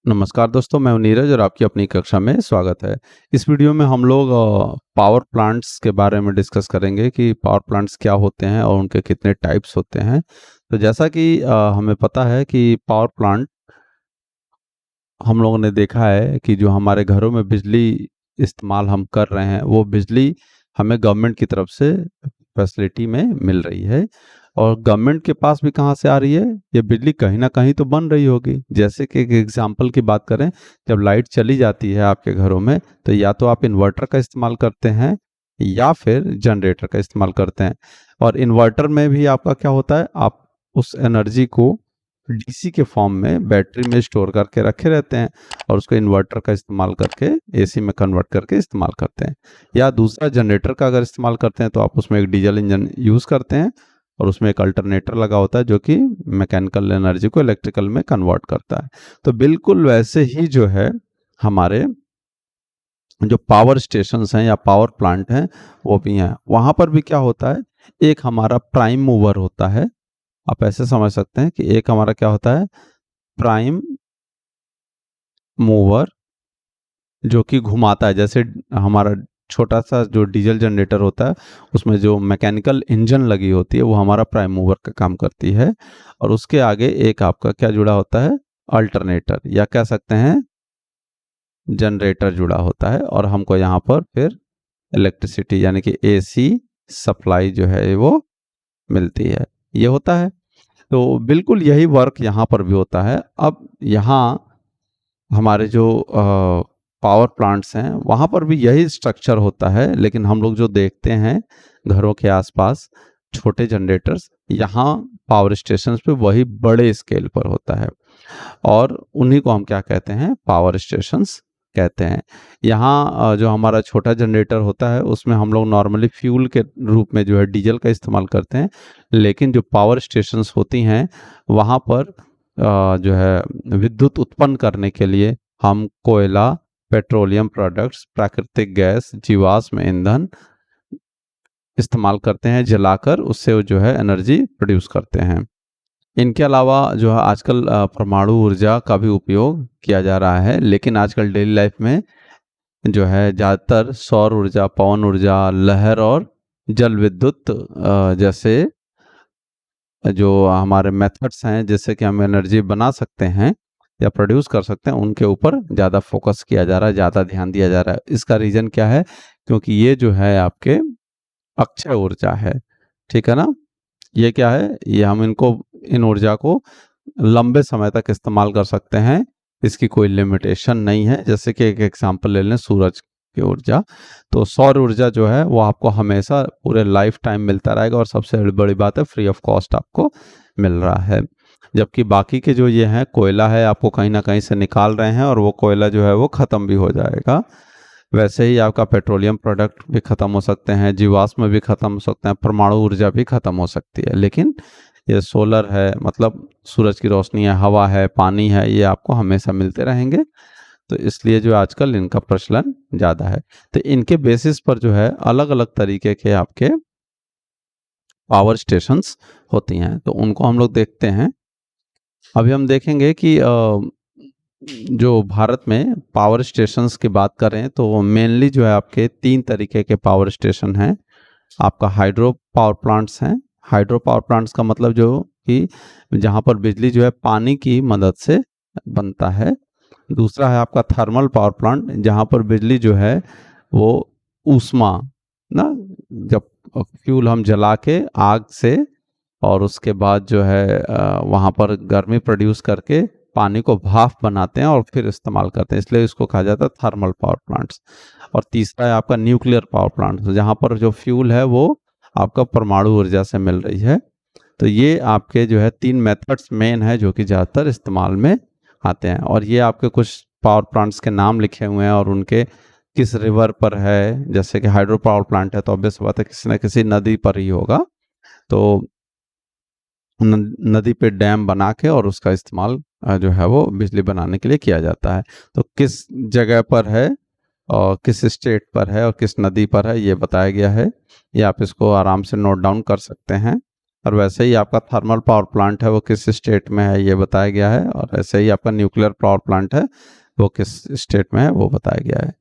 नमस्कार दोस्तों, मैं हूं नीरज और आपकी अपनी कक्षा में स्वागत है। इस वीडियो में हम लोग पावर प्लांट्स के बारे में डिस्कस करेंगे कि पावर प्लांट्स क्या होते हैं और उनके कितने टाइप्स होते हैं। तो जैसा कि हमें पता है कि पावर प्लांट हम लोगों ने देखा है कि जो हमारे घरों में बिजली इस्तेमाल हम कर रहे हैं, वो बिजली हमें गवर्नमेंट की तरफ से फैसिलिटी में मिल रही है। और गवर्नमेंट के पास भी कहाँ से आ रही है? ये बिजली कहीं ना कहीं तो बन रही होगी। जैसे कि एक एग्जांपल की बात करें, जब लाइट चली जाती है आपके घरों में, तो या तो आप इन्वर्टर का इस्तेमाल करते हैं या फिर जनरेटर का इस्तेमाल करते हैं। और इन्वर्टर में भी आपका क्या होता है, आप उस एनर्जी को डीसी के फॉर्म में बैटरी में स्टोर करके रखे रहते हैं और उसको इन्वर्टर का इस्तेमाल करके एसी में कन्वर्ट करके इस्तेमाल करते हैं। या दूसरा, जनरेटर का अगर इस्तेमाल करते हैं तो आप उसमें एक डीजल इंजन यूज़ करते हैं और उसमें एक अल्टरनेटर लगा होता है जो कि मैकेनिकल एनर्जी को इलेक्ट्रिकल में कन्वर्ट करता है। तो बिल्कुल वैसे ही जो है, हमारे जो पावर स्टेशंस हैं या पावर प्लांट हैं वो भी हैं। वहाँ पर भी क्या होता है, एक हमारा प्राइम मूवर होता है। आप ऐसे समझ सकते हैं कि एक हमारा क्या होता है, प्राइम मूवर, जो कि घुमाता है। जैसे हमारा छोटा सा जो डीजल जनरेटर होता है, उसमें जो मैकेनिकल इंजन लगी होती है वो हमारा प्राइम मूवर का काम करती है। और उसके आगे एक आपका क्या जुड़ा होता है, अल्टरनेटर, या कह सकते हैं जनरेटर जुड़ा होता है। और हमको यहाँ पर फिर इलेक्ट्रिसिटी यानी कि एसी सप्लाई जो है वो मिलती है। ये होता है। तो बिल्कुल यही वर्क यहाँ पर भी होता है। अब यहाँ हमारे जो पावर प्लांट्स हैं वहाँ पर भी यही स्ट्रक्चर होता है, लेकिन हम लोग जो देखते हैं घरों के आसपास छोटे जनरेटर्स, यहाँ पावर स्टेशन पे वही बड़े स्केल पर होता है और उन्हीं को हम क्या कहते हैं, पावर स्टेशंस कहते हैं। यहाँ जो हमारा छोटा जनरेटर होता है उसमें हम लोग नॉर्मली फ्यूल के रूप में जो है डीजल का इस्तेमाल करते हैं, लेकिन जो पावर स्टेशंस होती हैं वहाँ पर जो है विद्युत उत्पन्न करने के लिए हम कोयला, पेट्रोलियम प्रोडक्ट्स, प्राकृतिक गैस, जीवाश्म ईंधन इस्तेमाल करते हैं, जलाकर उससे वो जो है एनर्जी प्रोड्यूस करते हैं। इनके अलावा जो है आजकल परमाणु ऊर्जा का भी उपयोग किया जा रहा है, लेकिन आजकल डेली लाइफ में जो है ज़्यादातर सौर ऊर्जा, पवन ऊर्जा, लहर और जल विद्युत जैसे जो हमारे मेथड्स हैं जिससे कि हम एनर्जी बना सकते हैं या प्रोड्यूस कर सकते हैं, उनके ऊपर ज़्यादा फोकस किया जा रहा है, ज़्यादा ध्यान दिया जा रहा है। इसका रीज़न क्या है? क्योंकि ये जो है आपके अक्षय ऊर्जा है, ठीक है ना? ये क्या है? ये हम इनको, इन ऊर्जा को लंबे समय तक इस्तेमाल कर सकते हैं, इसकी कोई लिमिटेशन नहीं है। जैसे कि एक एग्जांपल ले लें, सूरज की ऊर्जा। तो सौर ऊर्जा जो है वो आपको हमेशा पूरे लाइफ टाइम मिलता रहेगा और सबसे बड़ी बात है, फ्री ऑफ कॉस्ट आपको मिल रहा है। जबकि बाकी के जो ये हैं, कोयला है, आपको कहीं ना कहीं से निकाल रहे हैं और वो कोयला जो है वो ख़त्म भी हो जाएगा। वैसे ही आपका पेट्रोलियम प्रोडक्ट भी ख़त्म हो सकते हैं, जीवाश्म भी ख़त्म हो सकते हैं, परमाणु ऊर्जा भी ख़त्म हो सकती है। लेकिन ये सोलर है, मतलब सूरज की रोशनी है, हवा है, पानी है, ये आपको हमेशा मिलते रहेंगे। तो इसलिए जो आजकल इनका प्रचलन ज़्यादा है। तो इनके बेसिस पर जो है अलग अलग तरीके के आपके पावर स्टेशंस होती हैं, तो उनको हम लोग देखते हैं। अभी हम देखेंगे कि जो भारत में पावर स्टेशंस की बात करें तो मेनली जो है आपके 3 तरीके के पावर स्टेशन हैं। आपका हाइड्रो पावर प्लांट्स हैं। हाइड्रो पावर प्लांट्स का मतलब जो कि जहाँ पर बिजली जो है पानी की मदद से बनता है। दूसरा है आपका थर्मल पावर प्लांट, जहाँ पर बिजली जो है वो ऊष्मा, ना, जब फ्यूल हम जला के आग से और उसके बाद जो है वहाँ पर गर्मी प्रोड्यूस करके पानी को भाप बनाते हैं और फिर इस्तेमाल करते हैं, इसलिए इसको कहा जाता है थर्मल पावर प्लांट्स। और तीसरा है आपका न्यूक्लियर पावर प्लांट, जहाँ पर जो फ्यूल है वो आपका परमाणु ऊर्जा से मिल रही है। तो ये आपके जो है 3 मेथड्स मेन है जो कि ज़्यादातर इस्तेमाल में आते हैं। और ये आपके कुछ पावर प्लांट्स के नाम लिखे हुए हैं और उनके किस रिवर पर है। जैसे कि हाइड्रो पावर प्लांट है तो ऑब्वियस बात है किसी न किसी नदी पर ही होगा। तो नदी पे डैम बना के और उसका इस्तेमाल जो है वो बिजली बनाने के लिए किया जाता है। तो किस जगह पर है और किस स्टेट पर है और किस नदी पर है, ये बताया गया है। ये आप इसको आराम से नोट डाउन कर सकते हैं। और वैसे ही आपका थर्मल पावर प्लांट है वो किस स्टेट में है ये बताया गया है, और ऐसे ही आपका न्यूक्लियर पावर प्लांट है वो किस स्टेट में है वो बताया गया है।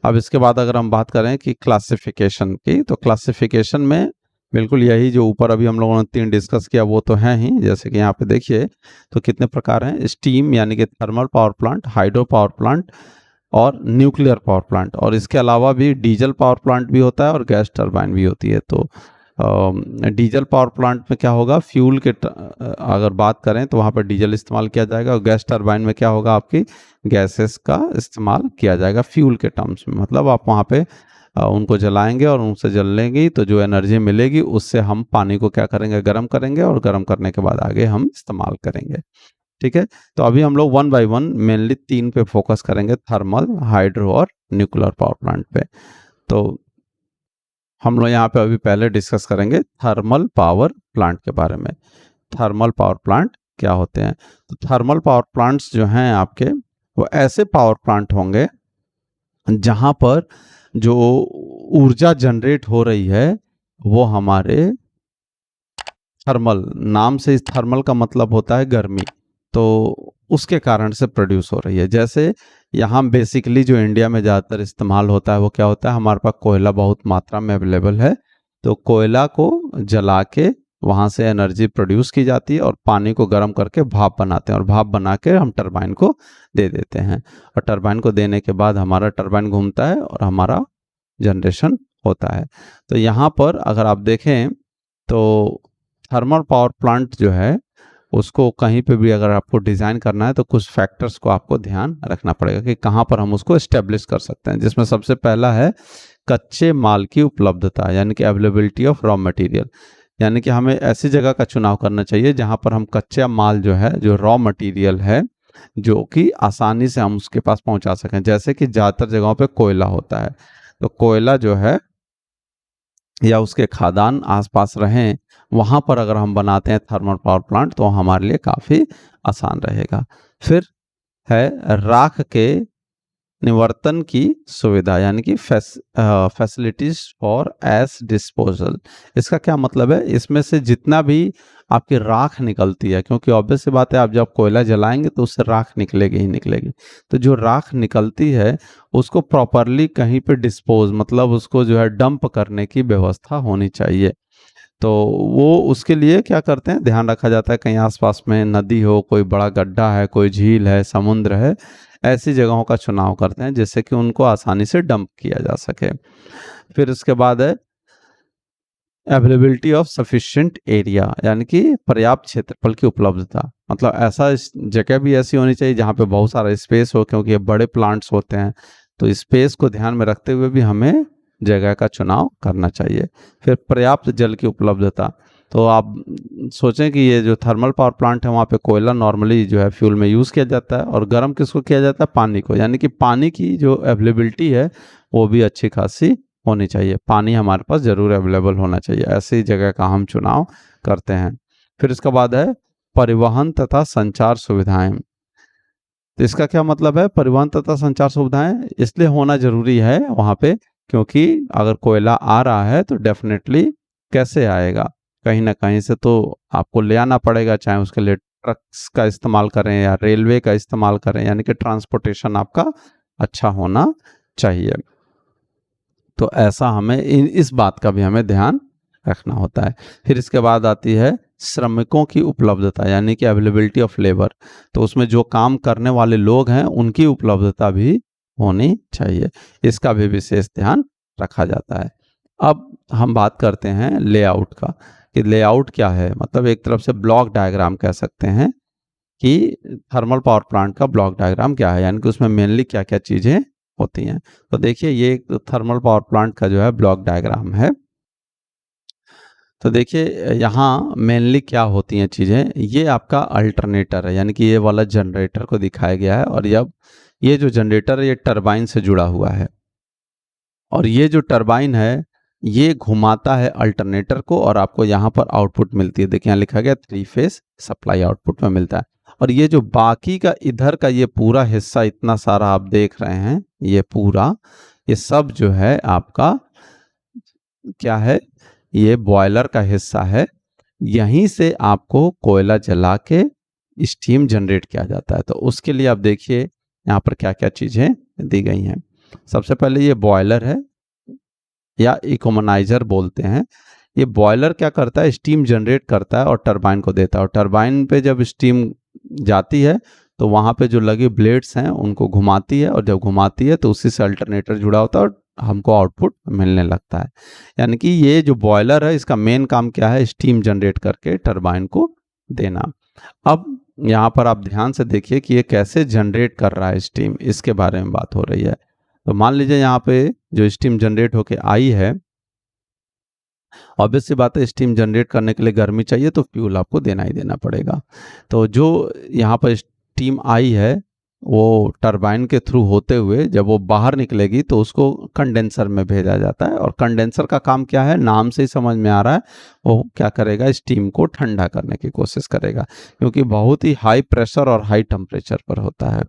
अब इसके बाद अगर हम बात करें कि क्लासिफिकेशन की, तो क्लासिफिकेशन में बिल्कुल यही जो ऊपर अभी हम लोगों ने 3 डिस्कस किया वो तो है ही। जैसे कि यहाँ पे देखिए तो कितने प्रकार हैं, स्टीम यानी कि thermal power plant, hydro power plant और न्यूक्लियर पावर प्लांट, और इसके अलावा भी डीजल पावर प्लांट भी होता है और गैस टरबाइन भी होती है। तो डीजल पावर प्लांट में क्या होगा, फ्यूल के अगर बात करें तो वहाँ पर डीजल इस्तेमाल किया जाएगा, और गैस टरबाइन में क्या होगा, आपकी गैसेस का इस्तेमाल किया जाएगा फ्यूल के टर्म्स में। मतलब आप वहाँ पे उनको जलाएंगे और उनसे जलेंगी तो जो एनर्जी मिलेगी उससे हम पानी को क्या करेंगे, गर्म करेंगे, और गर्म करने के बाद आगे हम इस्तेमाल करेंगे। ठीक है, तो अभी हम लोग 1 बाय 1 मेनली 3 पे फोकस करेंगे, थर्मल, हाइड्रो और न्यूक्लियर पावर प्लांट पे। तो हम लोग यहाँ पे अभी पहले डिस्कस करेंगे थर्मल पावर प्लांट के बारे में। थर्मल पावर प्लांट क्या होते हैं? तो थर्मल पावर प्लांट्स जो हैं आपके, वो ऐसे पावर प्लांट होंगे जहाँ पर जो ऊर्जा जनरेट हो रही है वो हमारे थर्मल, नाम से इस थर्मल का मतलब होता है गर्मी, तो उसके कारण से प्रोड्यूस हो रही है। जैसे यहाँ बेसिकली जो इंडिया में ज़्यादातर इस्तेमाल होता है वो क्या होता है, हमारे पास कोयला बहुत मात्रा में अवेलेबल है, तो कोयला को जला के वहाँ से एनर्जी प्रोड्यूस की जाती है और पानी को गर्म करके भाप बनाते हैं, और भाप बना के हम टरबाइन को दे देते हैं, और टरबाइन को देने के बाद हमारा टरबाइन घूमता है और हमारा जनरेशन होता है। तो यहाँ पर अगर आप देखें तो थर्मल पावर प्लांट जो है उसको कहीं पे भी अगर आपको डिज़ाइन करना है तो कुछ फैक्टर्स को आपको ध्यान रखना पड़ेगा कि कहाँ पर हम उसको एस्टेब्लिश कर सकते हैं, जिसमें सबसे पहला है कच्चे माल की उपलब्धता, यानी कि अवेलेबिलिटी ऑफ रॉ मटेरियल। यानी कि हमें ऐसी जगह का चुनाव करना चाहिए जहाँ पर हम कच्चा माल जो है, जो रॉ मटेरियल है, जो कि आसानी से हम उसके पास पहुँचा सकें। जैसे कि ज़्यादातर जगहों पर कोयला होता है, तो कोयला जो है या उसके खादान आसपास रहें, वहाँ पर अगर हम बनाते हैं थर्मल पावर प्लांट तो हमारे लिए काफ़ी आसान रहेगा। फिर है राख के निवर्तन की सुविधा, यानी कि फैसिलिटीज फॉर एश डिस्पोजल। इसका क्या मतलब है, इसमें से जितना भी आपकी राख निकलती है, क्योंकि ऑब्वियस सी बात है आप जब कोयला जलाएंगे तो उससे राख निकलेगी ही निकलेगी, तो जो राख निकलती है उसको प्रॉपरली कहीं पे डिस्पोज, मतलब उसको जो है डंप करने की व्यवस्था होनी चाहिए। तो वो उसके लिए क्या करते हैं, ध्यान रखा जाता है कहीं आसपास में नदी हो, कोई बड़ा गड्ढा है, कोई झील है, समुद्र है, ऐसी जगहों का चुनाव करते हैं जिससे कि उनको आसानी से डंप किया जा सके। फिर उसके बाद है अवेलेबिलिटी ऑफ सफिशिएंट एरिया, यानी कि पर्याप्त क्षेत्रफल की उपलब्धता। मतलब ऐसा जगह भी ऐसी होनी चाहिए जहाँ पे बहुत सारा स्पेस हो, क्योंकि ये बड़े प्लांट्स होते हैं, तो स्पेस को ध्यान में रखते हुए भी हमें जगह का चुनाव करना चाहिए। फिर पर्याप्त जल की उपलब्धता, तो आप सोचें कि ये जो थर्मल पावर प्लांट है वहाँ पे कोयला नॉर्मली जो है फ्यूल में यूज़ किया जाता है, और गर्म किसको किया जाता है, पानी को, यानी कि पानी की जो अवेलेबिलिटी है वो भी अच्छी खासी होनी चाहिए। पानी हमारे पास ज़रूर अवेलेबल होना चाहिए, ऐसी जगह का हम चुनाव करते हैं। फिर इसके बाद है परिवहन तथा संचार सुविधाएं। तो इसका क्या मतलब है, परिवहन तथा संचार सुविधाएं इसलिए होना जरूरी है वहाँ पे क्योंकि अगर कोयला आ रहा है तो डेफिनेटली कैसे आएगा, कहीं ना कहीं से तो आपको ले आना पड़ेगा, चाहे उसके लिए ट्रक्स का इस्तेमाल करें या रेलवे का इस्तेमाल करें, यानी कि ट्रांसपोर्टेशन आपका अच्छा होना चाहिए। तो ऐसा हमें इस बात का भी हमें ध्यान रखना होता है। फिर इसके बाद आती है श्रमिकों की उपलब्धता, यानी कि अवेलेबिलिटी ऑफ लेबर। तो उसमें जो काम करने वाले लोग हैं उनकी उपलब्धता भी होनी चाहिए, इसका भी विशेष ध्यान रखा जाता है। अब हम बात करते हैं लेआउट का, कि लेआउट क्या है। मतलब एक तरफ से ब्लॉक डायग्राम कह सकते हैं कि थर्मल पावर प्लांट का ब्लॉक डायग्राम क्या है, यानी कि उसमें मेनली क्या क्या चीज़ें होती हैं। तो देखिए ये एक थर्मल पावर प्लांट का जो है ब्लॉक डायग्राम है। तो देखिए यहाँ मेनली क्या होती हैं चीज़ें, ये आपका अल्टरनेटर है, यानी कि ये वाला जनरेटर को दिखाया गया है, और अब ये जो जनरेटर है ये टरबाइन से जुड़ा हुआ है, और ये जो टरबाइन है ये घुमाता है अल्टरनेटर को, और आपको यहाँ पर आउटपुट मिलती है। देखिए यहाँ लिखा गया 3 फेज सप्लाई आउटपुट में मिलता है। और ये जो बाकी का इधर का ये पूरा हिस्सा इतना सारा आप देख रहे हैं, ये पूरा ये सब जो है आपका क्या है, ये बॉयलर का हिस्सा है यहीं से आपको कोयला जला के स्टीम जनरेट किया जाता है। तो उसके लिए आप देखिए यहाँ पर क्या क्या चीज़ें दी गई हैं। सबसे पहले ये बॉयलर है या इकोमनाइजर बोलते हैं। ये बॉयलर क्या करता है, स्टीम जनरेट करता है और टरबाइन को देता है, और टरबाइन पे जब स्टीम जाती है तो वहाँ पे जो लगे ब्लेड्स हैं उनको घुमाती है, और जब घुमाती है तो उसी से अल्टरनेटर जुड़ा होता है और हमको आउटपुट मिलने लगता है। यानी कि ये जो बॉयलर है इसका मेन काम क्या है, स्टीम जनरेट करके टरबाइन को देना। अब यहाँ पर आप ध्यान से देखिए कि ये कैसे जनरेट कर रहा है स्टीम, इसके बारे में बात हो रही है। तो मान लीजिए यहाँ पे जो स्टीम जनरेट होके आई है, ऑब्वियस सी बात है स्टीम जनरेट करने के लिए गर्मी चाहिए तो फ्यूल आपको देना ही देना पड़ेगा। तो जो यहाँ पर स्टीम आई है वो टरबाइन के थ्रू होते हुए जब वो बाहर निकलेगी तो उसको कंडेंसर में भेजा जाता है, और कंडेंसर का काम क्या है, नाम से ही समझ में आ रहा है, वो क्या करेगा, स्टीम को ठंडा करने की कोशिश करेगा, क्योंकि बहुत ही हाई प्रेशर और हाई टेम्परेचर पर होता है।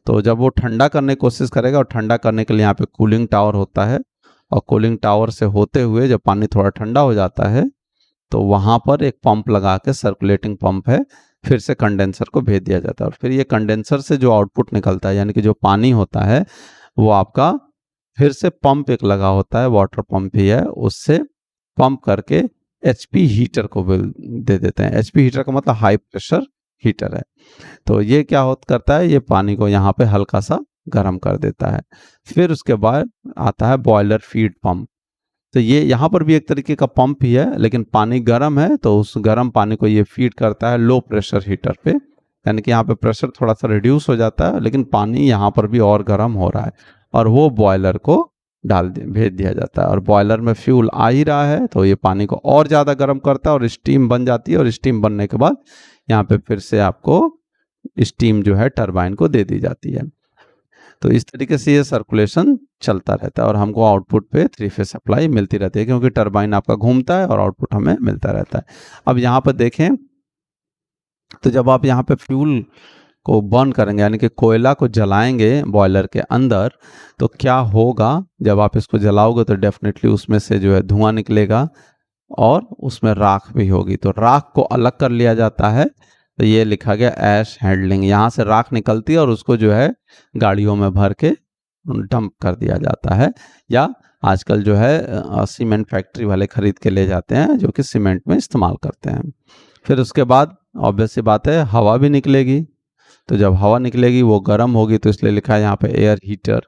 तो जब वो ठंडा करने की कोशिश करेगा, और ठंडा करने के लिए यहाँ पे कूलिंग टावर होता है, और कूलिंग टावर से होते हुए जब पानी थोड़ा ठंडा हो जाता है तो वहाँ पर एक पंप लगा के, सर्कुलेटिंग पंप है, फिर से कंडेंसर को भेज दिया जाता है, और फिर ये कंडेंसर से जो आउटपुट निकलता है यानी कि जो पानी होता है वो आपका फिर से पंप एक लगा होता है, वाटर पंप ही है, उससे पंप करके एचपी हीटर को दे देते हैं। एचपी हीटर का मतलब हाई प्रेशर हीटर है। तो ये क्या करता है, ये पानी को यहाँ पे हल्का सा गर्म कर देता है। फिर उसके बाद आता है बॉयलर फीड पंप। तो ये यहाँ पर भी एक तरीके का पंप ही है, लेकिन पानी गर्म है तो उस गर्म पानी को ये फीड करता है लो प्रेशर हीटर पे, यानी कि यहाँ पे प्रेशर थोड़ा सा रिड्यूस हो जाता है, लेकिन पानी यहाँ पर भी और गर्म हो रहा है, और वो बॉयलर को भेज दिया जाता है। और बॉयलर में फ्यूल आ ही रहा है तो ये पानी को और ज़्यादा गर्म करता है और स्टीम बन जाती है, और स्टीम बनने के बाद यहाँ पे फिर से आपको स्टीम जो है टरबाइन को दे दी जाती है। तो इस तरीके से ये सर्कुलेशन चलता रहता है और हमको आउटपुट पे 3 फेज सप्लाई मिलती रहती है, क्योंकि टरबाइन आपका घूमता है और आउटपुट हमें मिलता रहता है। अब यहाँ पर देखें तो जब आप यहाँ पे फ्यूल को बर्न करेंगे यानी कि कोयला को जलाएंगे बॉयलर के अंदर, तो क्या होगा, जब आप इसको जलाओगे तो डेफिनेटली उसमें से जो है धुआं निकलेगा और उसमें राख भी होगी। तो राख को अलग कर लिया जाता है, तो ये लिखा गया ऐश हैंडलिंग। यहाँ से राख निकलती है और उसको जो है गाड़ियों में भर के डंप कर दिया जाता है, या आजकल जो है सीमेंट फैक्ट्री वाले खरीद के ले जाते हैं जो कि सीमेंट में इस्तेमाल करते हैं। फिर उसके बाद ऑब्वियस सी बात है हवा भी निकलेगी, तो जब हवा निकलेगी वो गर्म होगी, तो इसलिए लिखा है यहाँ पे एयर हीटर।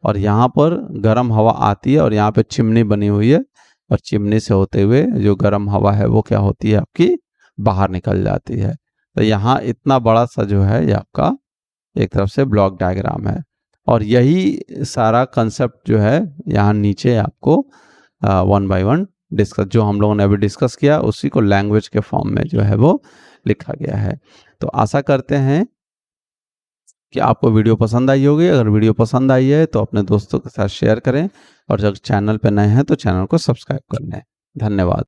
और यहाँ पर गर्म हवा आती है और यहाँ पे चिमनी बनी हुई है, और चिमनी से होते हुए जो गर्म हवा है वो क्या होती है आपकी बाहर निकल जाती है। तो यहाँ इतना बड़ा सा जो है ये आपका एक तरफ से ब्लॉक डायग्राम है, और यही सारा कंसेप्ट जो है यहाँ नीचे आपको 1 बाय 1 डिस्कस, जो हम लोगों ने अभी डिस्कस किया उसी को लैंग्वेज के फॉर्म में जो है वो लिखा गया है। तो आशा करते हैं कि आपको वीडियो पसंद आई होगी। अगर वीडियो पसंद आई है तो अपने दोस्तों के साथ शेयर करें, और जब चैनल पर नए हैं तो चैनल को सब्सक्राइब कर लें। धन्यवाद।